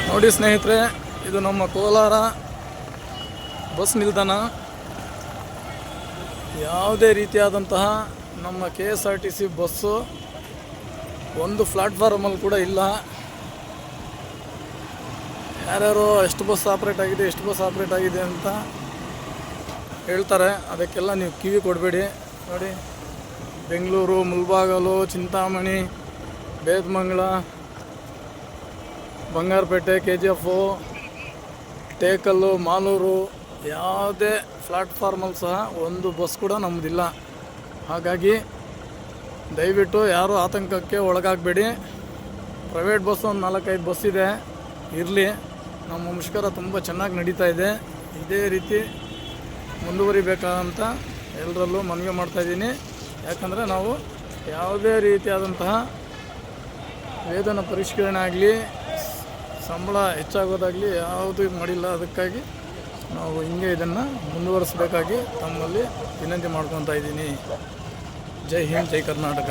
ನೋಡಿ ಸ್ನೇಹಿತರೆ, ಇದು ನಮ್ಮ ಕೋಲಾರ ಬಸ್ ನಿಲ್ದಾಣ. ಯಾವುದೇ ರೀತಿಯಾದಂತಹ ನಮ್ಮ KSRTC ಬಸ್ಸು ಒಂದು ಪ್ಲಾಟ್ಫಾರ್ಮಲ್ಲಿ ಕೂಡ ಇಲ್ಲ. ಯಾರ್ಯಾರೋ ಎಷ್ಟು ಬಸ್ ಆಪ್ರೇಟ್ ಆಗಿದೆ ಅಂತ ಹೇಳ್ತಾರೆ. ಅದಕ್ಕೆಲ್ಲ ನೀವು ಕಿವಿ ಕೊಡಬೇಡಿ. ನೋಡಿ, ಬೆಂಗಳೂರು, ಮುಲ್ಬಾಗಲು, ಚಿಂತಾಮಣಿ, ಬೇದಮಂಗಲ, ಬಂಗಾರಪೇಟೆ, KGF, ಟೇಕಲ್ಲು, ಮಾಲೂರು, ಯಾವುದೇ ಪ್ಲಾಟ್ಫಾರ್ಮಲ್ಲಿ ಸಹ ಒಂದು ಬಸ್ ಕೂಡ ನಮ್ಮದಿಲ್ಲ. ಹಾಗಾಗಿ ದಯವಿಟ್ಟು ಯಾರೂ ಆತಂಕಕ್ಕೆ ಒಳಗಾಗಬೇಡಿ. ಪ್ರೈವೇಟ್ ಬಸ್ ಒಂದು 4-5 ಬಸ್ ಇದೆ, ಇರಲಿ. ನಮ್ಮ ಮುಷ್ಕರ ತುಂಬ ಚೆನ್ನಾಗಿ ನಡೀತಾ ಇದೆ. ಇದೇ ರೀತಿ ಮುಂದುವರಿಬೇಕಂತ ಎಲ್ಲರಲ್ಲೂ ಮನವಿ ಮಾಡ್ತಾಯಿದ್ದೀನಿ. ಯಾಕಂದರೆ ನಾವು ಯಾವುದೇ ರೀತಿಯಾದಂತಹ ವೇತನ ಪರಿಷ್ಕರಣೆ ಆಗಲಿ, ಸಂಬಳ ಹೆಚ್ಚಾಗೋದಾಗಲಿ ಯಾವುದೂ ಮಾಡಿಲ್ಲ. ಅದಕ್ಕಾಗಿ ನಾವು ಹಿಂಗೆ ಇದನ್ನು ಮುಂದುವರಿಸಬೇಕಾಗಿ ತಮ್ಮಲ್ಲಿ ವಿನಂತಿ ಮಾಡ್ಕೊತಾ ಇದ್ದೀನಿ. ಜೈ ಹಿಂದ್, ಜೈ ಕರ್ನಾಟಕ.